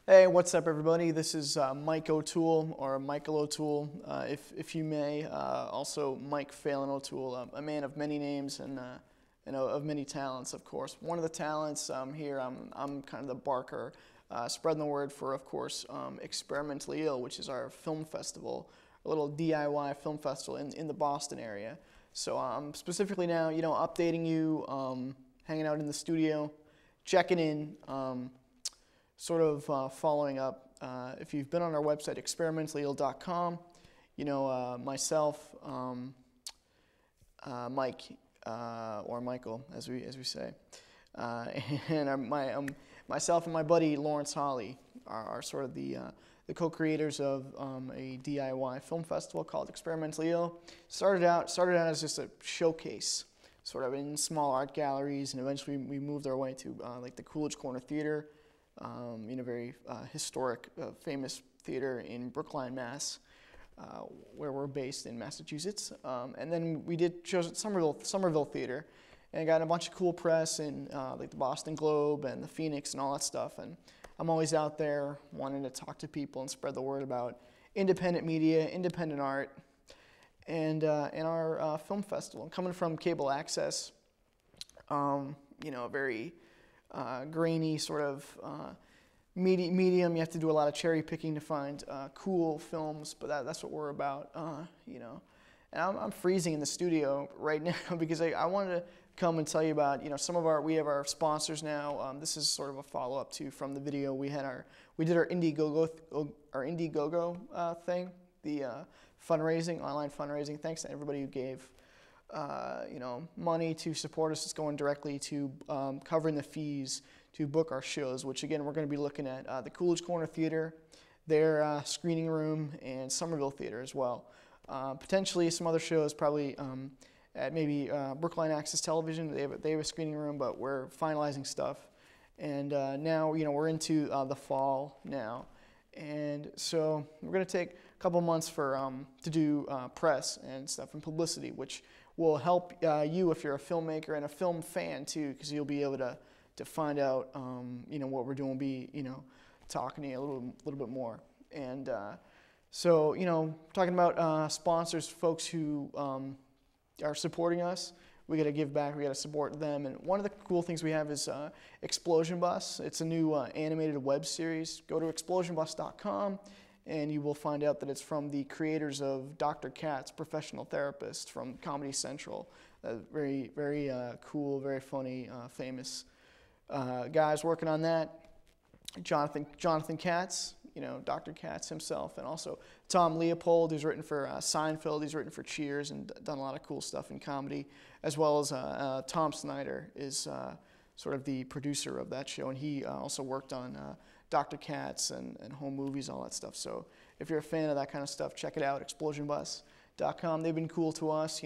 Hey, what's up, everybody? This is Mike O'Toole, or Michael O'Toole, if you may. Also, Mike Phelan O'Toole, a man of many names and of many talents, of course. One of the talents here, I'm kind of the barker, spreading the word for, of course, Experimentally Ill, which is our film festival, a little DIY film festival in the Boston area. So I'm specifically now, updating you, hanging out in the studio, checking in. Sort of following up, if you've been on our website, experimentallyill.com, myself, Mike, or Michael, as we say, and myself and my buddy Lawrence Hawley are sort of the co-creators of a DIY film festival called Experimentally Ill. Started out as just a showcase, sort of in small art galleries, and eventually we moved our way to like the Coolidge Corner Theater. Very historic, famous theater in Brookline, Mass, where we're based in Massachusetts. And then we did shows at Somerville Theater, and got a bunch of cool press in like the Boston Globe and the Phoenix and all that stuff. And I'm always out there wanting to talk to people and spread the word about independent media, independent art, and our film festival. Coming from cable access, a very grainy sort of medium. You have to do a lot of cherry picking to find cool films, but that's what we're about, And I'm freezing in the studio right now because I wanted to come and tell you about, we have our sponsors now. This is sort of a follow up from the video. We did our Indiegogo thing, the online fundraising. Thanks to everybody who gave money to support us. It's going directly to covering the fees to book our shows, which again, we're going to be looking at the Coolidge Corner Theater, their screening room, and Somerville Theater as well. Potentially some other shows, probably at maybe Brookline Access Television. They have a screening room, but we're finalizing stuff. And now, we're into the fall now. And so we're going to take a couple months to do press and stuff and publicity, which will help you if you're a filmmaker and a film fan too, because you'll be able to find out, what we're doing. We'll be, talking to you a little bit more. And so, talking about sponsors, folks who are supporting us, we got to give back. We got to support them. And one of the cool things we have is Explosion Bus. It's a new animated web series. Go to explosionbus.com. And you will find out that it's from the creators of Dr. Katz, Professional Therapist, from Comedy Central. Very, very cool, very funny, famous guys working on that. Jonathan Katz, Dr. Katz himself, and also Tom Leopold, who's written for Seinfeld. He's written for Cheers and done a lot of cool stuff in comedy, as well as Tom Snyder is sort of the producer of that show, and he also worked on Dr. Katz and home movies, all that stuff. So if you're a fan of that kind of stuff, check it out, explosionbus.com. They've been cool to us,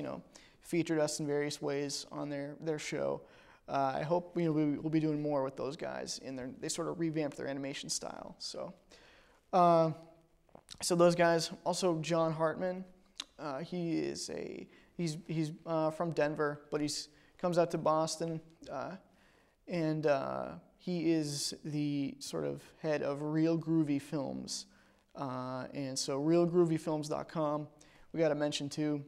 featured us in various ways on their show. I hope we'll be doing more with those guys. They sort of revamped their animation style. So those guys. Also, John Hartman. He's from Denver, but he's comes out to Boston, and he is the sort of head of Real Groovy Films. And so realgroovyfilms.com, we got to mention too.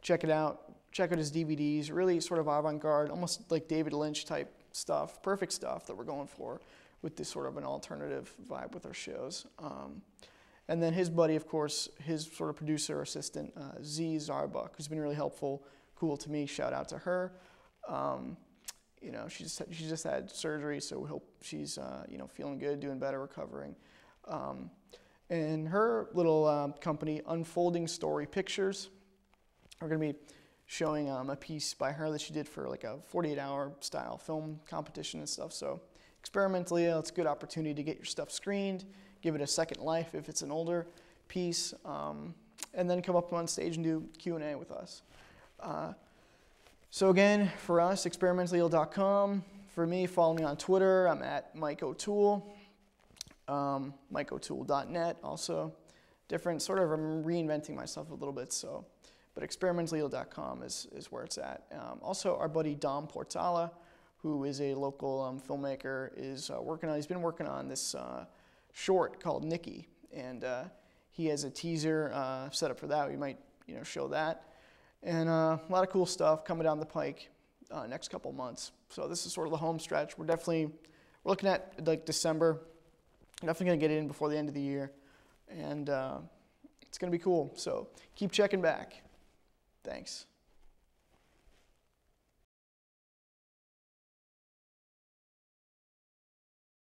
Check it out. Check out his DVDs. Really sort of avant-garde, almost like David Lynch type stuff. Perfect stuff that we're going for with this sort of an alternative vibe with our shows. And then his buddy, of course, his sort of producer assistant, Zzzz, who's been really helpful, cool to me. Shout out to her. She just had surgery, so we hope she's feeling good, doing better, recovering. And her little company, Unfolding Story Pictures, we're going to be showing a piece by her that she did for like a 48-hour style film competition and stuff. So Experimentally Ill, it's a good opportunity to get your stuff screened, give it a second life if it's an older piece, and then come up on stage and do Q&A with us. So again, for us, experimentallyill.com. For me, follow me on Twitter. I'm at Mike O'Toole. mikeotoole.net also. Different, sort of, I'm reinventing myself a little bit, so. But experimentallyill.com is where it's at. Also, our buddy Dom Portala, who is a local filmmaker, is he's been working on this short called Nikki, and he has a teaser set up for that. We might show that, and a lot of cool stuff coming down the pike next couple months. So this is sort of the home stretch. We're looking at like December. Definitely gonna get it in before the end of the year, and it's gonna be cool. So keep checking back. Thanks.